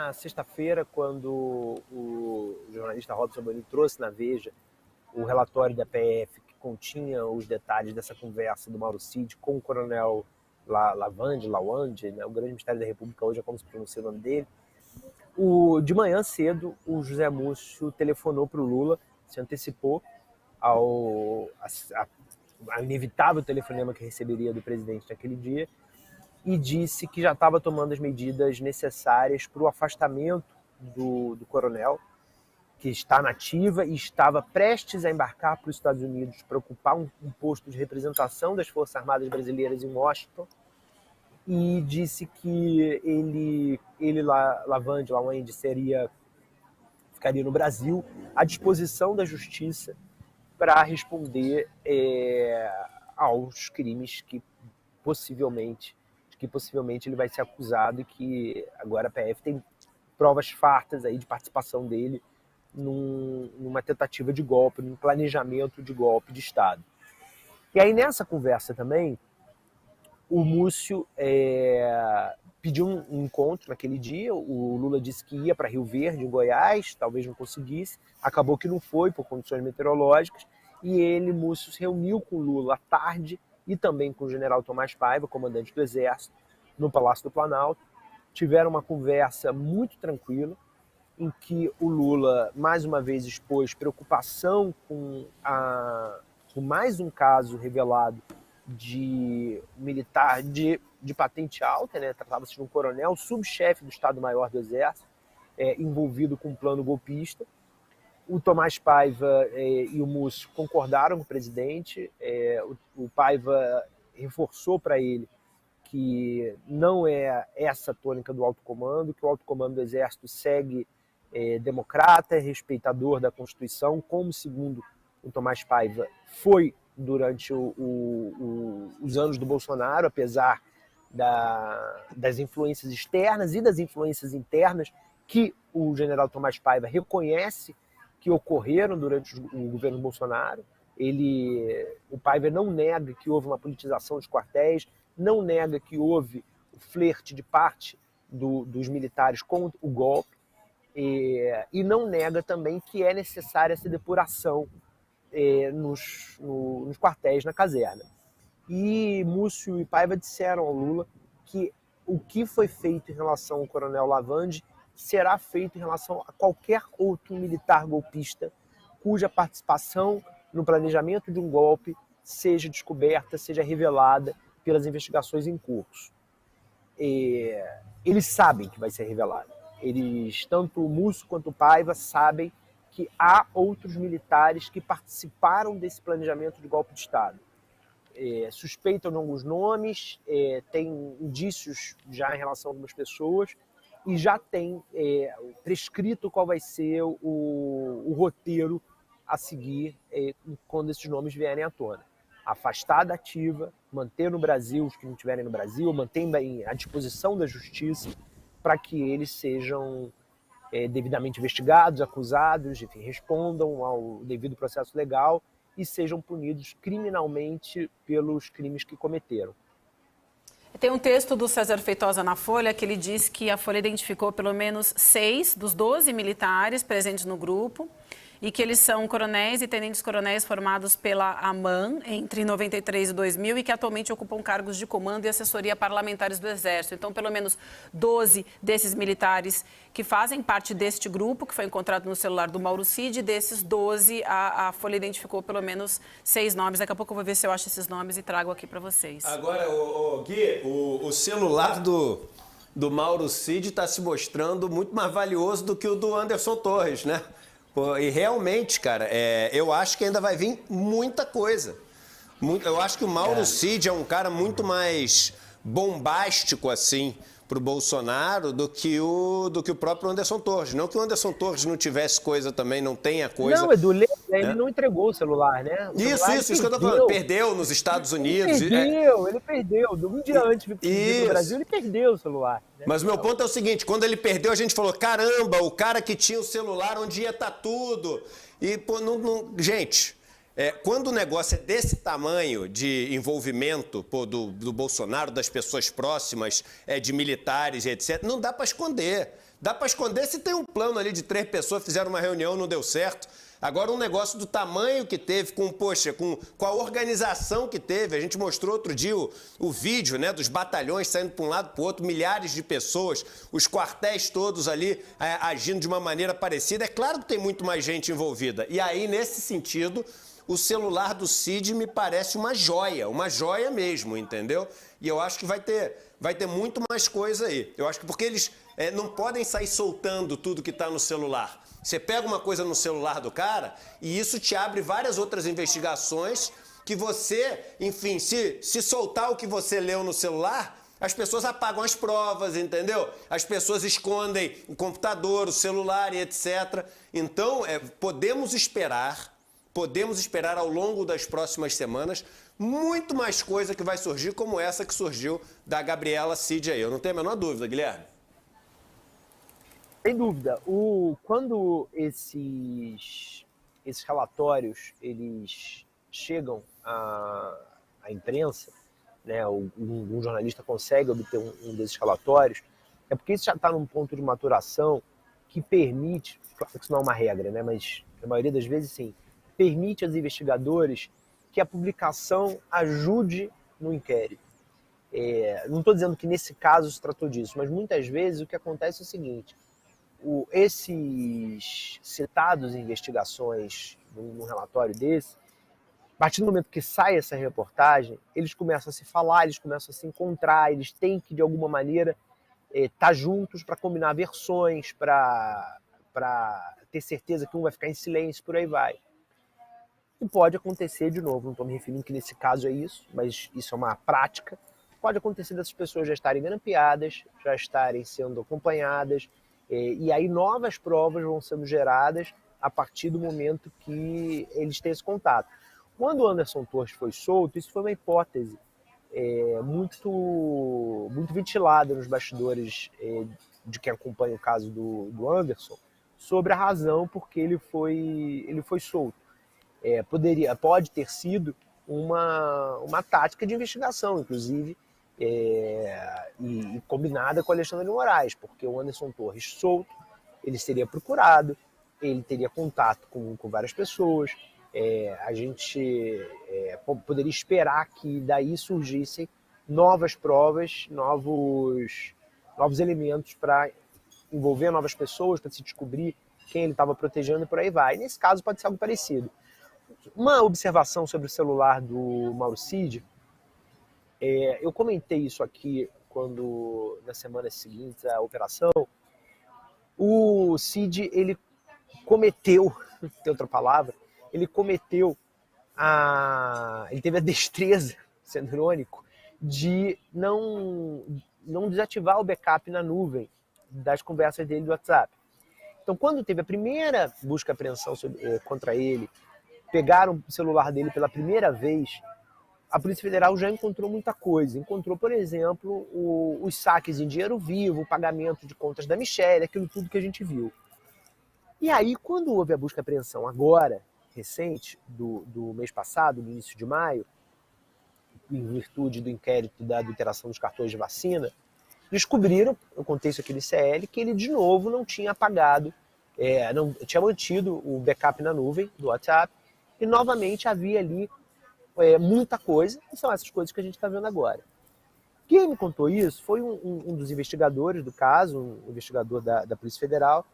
na sexta-feira, quando o jornalista Robson Bonini trouxe na Veja o relatório da PF que continha os detalhes dessa conversa do Mauro Cid com o coronel Lawande, né, o grande mistério da República hoje é como se pronuncia o nome dele. De manhã cedo, o José Múcio telefonou para o Lula, se antecipou ao inevitável telefonema que receberia do presidente naquele dia e disse que já estava tomando as medidas necessárias para o afastamento do coronel, que está na ativa e estava prestes a embarcar para os Estados Unidos para ocupar um posto de representação das Forças Armadas Brasileiras em Washington, e disse que Lawande ficaria no Brasil à disposição da Justiça para responder aos crimes que possivelmente ele vai ser acusado, e que agora a PF tem provas fartas aí de participação dele numa tentativa de golpe, num planejamento de golpe de Estado. E aí nessa conversa também, o Múcio pediu um encontro naquele dia. O Lula disse que ia para Rio Verde, em Goiás, talvez não conseguisse, acabou que não foi por condições meteorológicas, e Múcio, se reuniu com o Lula à tarde e também com o general Tomás Paiva, comandante do Exército, no Palácio do Planalto. Tiveram uma conversa muito tranquila, em que o Lula, mais uma vez, expôs preocupação com mais um caso revelado de militar de patente alta, né? Tratava-se de um coronel, subchefe do Estado-Maior do Exército, envolvido com um plano golpista. O Tomás Paiva e o Múcio concordaram com o presidente. O Paiva reforçou para ele que não é essa a tônica do alto comando, que o alto comando do Exército segue democrata, respeitador da Constituição, como, segundo o Tomás Paiva, foi durante os anos do Bolsonaro, apesar das influências externas e das influências internas que o general Tomás Paiva reconhece que ocorreram durante o governo Bolsonaro. O Paiva não nega que houve uma politização dos quartéis, não nega que houve o flerte de parte dos militares com o golpe, e não nega também que é necessária essa depuração nos quartéis, na caserna. E Múcio e Paiva disseram ao Lula que o que foi feito em relação ao coronel Lawande será feito em relação a qualquer outro militar golpista cuja participação no planejamento de um golpe seja descoberta, seja revelada pelas investigações em curso. Eles sabem que vai ser revelado. Tanto o Múcio quanto o Paiva, sabem que há outros militares que participaram desse planejamento de golpe de Estado. Suspeitam de alguns nomes, tem indícios já em relação a algumas pessoas, e já tem prescrito qual vai ser o roteiro a seguir quando esses nomes vierem à tona. Afastar da ativa, manter no Brasil os que não estiverem no Brasil, manter à disposição da Justiça para que eles sejam devidamente investigados, acusados, enfim, respondam ao devido processo legal e sejam punidos criminalmente pelos crimes que cometeram. Tem um texto do César Feitosa na Folha que ele diz que a Folha identificou pelo menos 6 dos 12 militares presentes no grupo e que eles são coronéis e tenentes-coronéis formados pela AMAN entre 93 e 2000 e que atualmente ocupam cargos de comando e assessoria parlamentares do Exército. Então, pelo menos 12 desses militares que fazem parte deste grupo, que foi encontrado no celular do Mauro Cid, desses 12, a Folha identificou pelo menos 6 nomes. Daqui a pouco eu vou ver se eu acho esses nomes e trago aqui para vocês. Agora, Gui, o celular do Mauro Cid está se mostrando muito mais valioso do que o do Anderson Torres, né? E realmente, cara, eu acho que ainda vai vir muita coisa. Eu acho que o Mauro Cid é um cara muito mais bombástico, assim, pro Bolsonaro do que o próprio Anderson Torres. Não que o Anderson Torres não tivesse coisa também, não tenha coisa. Não, Edu, ele não entregou o celular, né? Isso que eu tô falando. Perdeu nos Estados Unidos. Ele perdeu. Um dia antes de vir pro Brasil, ele perdeu o celular. Né? Mas o meu ponto é o seguinte, quando ele perdeu, a gente falou, caramba, o cara que tinha o celular, onde ia estar tudo. E, pô, gente, quando o negócio é desse tamanho de envolvimento do Bolsonaro, das pessoas próximas, de militares e etc., não dá para esconder. Dá para esconder se tem um plano ali de 3 pessoas, fizeram uma reunião, não deu certo. Agora, um negócio do tamanho que teve, com a organização que teve. A gente mostrou outro dia o vídeo, né, dos batalhões saindo para um lado para o outro, milhares de pessoas, os quartéis todos ali agindo de uma maneira parecida. É claro que tem muito mais gente envolvida. E aí, nesse sentido, o celular do Cid me parece uma joia mesmo, entendeu? E eu acho que vai ter muito mais coisa aí. Eu acho que porque eles não podem sair soltando tudo que está no celular. Você pega uma coisa no celular do cara e isso te abre várias outras investigações que você, enfim, se soltar o que você leu no celular, as pessoas apagam as provas, entendeu? As pessoas escondem o computador, o celular e etc. Então, podemos esperar ao longo das próximas semanas muito mais coisa que vai surgir, como essa que surgiu da Gabriela Cid aí. Eu não tenho a menor dúvida, Guilherme. Sem dúvida. Quando esses relatórios eles chegam à imprensa, né, um jornalista consegue obter um desses relatórios, é porque isso já está num ponto de maturação que permite, claro que isso não é uma regra, né, mas a maioria das vezes sim, permite aos investigadores que a publicação ajude no inquérito. Não estou dizendo que nesse caso se tratou disso, mas muitas vezes o que acontece é o seguinte: esses citados em investigações num relatório desse, a partir do momento que sai essa reportagem, eles começam a se falar, eles começam a se encontrar, eles têm que, de alguma maneira, estar juntos para combinar versões, para ter certeza que um vai ficar em silêncio, por aí vai. E pode acontecer, de novo, não estou me referindo que nesse caso é isso, mas isso é uma prática, pode acontecer dessas pessoas já estarem grampeadas, já estarem sendo acompanhadas, e aí novas provas vão sendo geradas a partir do momento que eles têm esse contato. Quando o Anderson Torres foi solto, isso foi uma hipótese muito ventilada nos bastidores de quem acompanha o caso do Anderson, sobre a razão por que ele foi solto. Pode ter sido uma tática de investigação, inclusive, e combinada com o Alexandre de Moraes, porque o Anderson Torres solto, ele seria procurado, ele teria contato com várias pessoas, a gente poderia esperar que daí surgissem novas provas, novos elementos para envolver novas pessoas, para se descobrir quem ele estava protegendo e por aí vai. E nesse caso pode ser algo parecido. Uma observação sobre o celular do Mauro Cid, eu comentei isso aqui na semana seguinte à operação. O Cid, ele cometeu, tem outra palavra, ele teve a destreza, sendo irônico, de não desativar o backup na nuvem das conversas dele do WhatsApp. Então, quando teve a primeira busca e apreensão contra ele, pegaram o celular dele pela primeira vez, a Polícia Federal já encontrou muita coisa. Encontrou, por exemplo, os saques em dinheiro vivo, o pagamento de contas da Michelle, aquilo tudo que a gente viu. E aí, quando houve a busca e apreensão agora, recente, do mês passado, no início de maio, em virtude do inquérito da adulteração dos cartões de vacina, descobriram, eu contei isso aqui no ICL, que ele de novo não tinha apagado, não tinha mantido o backup na nuvem do WhatsApp, e novamente havia ali muita coisa, e são essas coisas que a gente está vendo agora. Quem me contou isso foi um dos investigadores do caso, um investigador da Polícia Federal,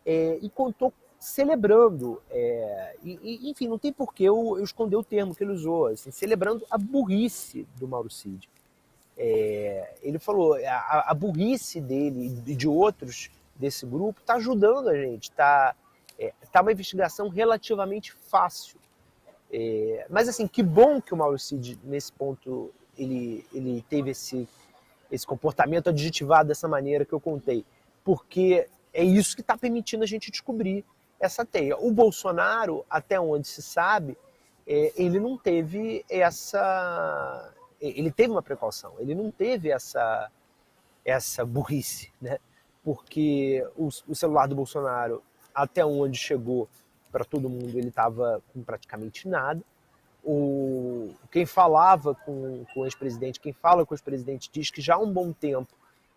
e contou celebrando, enfim, não tem porquê eu esconder o termo que ele usou, assim, celebrando a burrice do Mauro Cid. Ele falou, a burrice dele e de outros desse grupo está ajudando a gente, tá uma investigação relativamente fácil. Mas assim, que bom que o Mauro Cid, nesse ponto, ele teve esse comportamento adjetivado dessa maneira que eu contei, porque é isso que está permitindo a gente descobrir essa teia. O Bolsonaro, até onde se sabe, ele não teve ele teve uma precaução, ele não teve essa burrice, né? Porque o celular do Bolsonaro, até onde chegou para todo mundo, ele estava com praticamente nada. Quem falava com o ex-presidente, quem fala com o ex-presidente diz que já há um bom tempo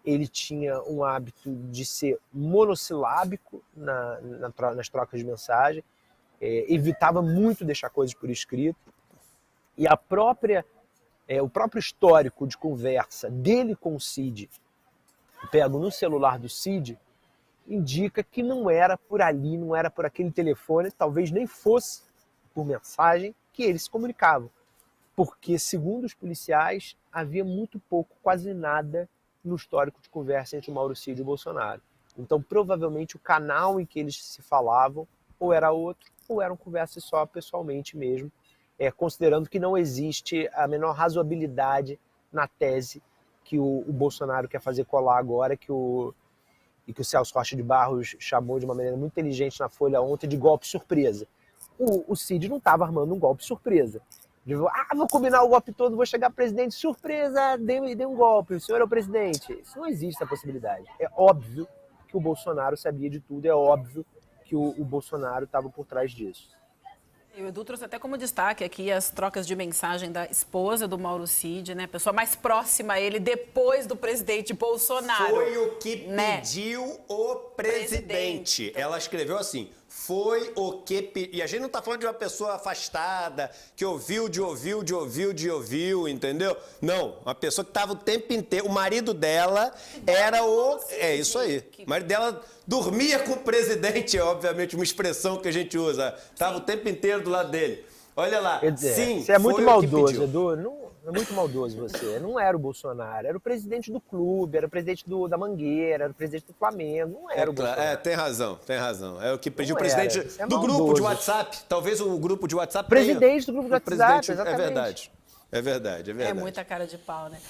ele tinha um hábito de ser monossilábico nas trocas de mensagem, evitava muito deixar coisas por escrito, e o próprio histórico de conversa dele com o Cid, pego no celular do Cid, indica que não era por ali, não era por aquele telefone, talvez nem fosse por mensagem que eles se comunicavam. Porque, segundo os policiais, havia muito pouco, quase nada, no histórico de conversa entre o Mauro Cid e o Bolsonaro. Então, provavelmente, o canal em que eles se falavam ou era outro, ou eram conversas só pessoalmente mesmo, considerando que não existe a menor razoabilidade na tese que o Bolsonaro quer fazer colar agora, que o Celso Rocha de Barros chamou de uma maneira muito inteligente na Folha ontem de golpe surpresa. O Cid não estava armando um golpe surpresa. Vou combinar o golpe todo, vou chegar presidente, surpresa, dei um golpe, o senhor é o presidente. Isso não existe essa possibilidade. É óbvio que o Bolsonaro sabia de tudo, é óbvio que o Bolsonaro estava por trás disso. E o Edu trouxe até como destaque aqui as trocas de mensagem da esposa do Mauro Cid, né? A pessoa mais próxima a ele depois do presidente Bolsonaro. Foi o que pediu o presidente. Ela escreveu assim, foi o que pediu. E a gente não tá falando de uma pessoa afastada, que ouviu, entendeu? Não, uma pessoa que tava o tempo inteiro. O marido dela era o... É isso aí. O marido dela dormia com o presidente, é obviamente uma expressão que a gente usa. Tava o tempo inteiro do lado dele. Olha lá, Quer dizer, sim, você é muito maldoso, Edu. É muito maldoso você. Não era o Bolsonaro, era o presidente do clube, era o presidente da Mangueira, era o presidente do Flamengo, não era o Bolsonaro. Tem razão. É o que pediu o Não presidente era, do grupo de WhatsApp. Talvez o grupo de WhatsApp Presidente do grupo de WhatsApp, exatamente. É verdade. É muita cara de pau, né?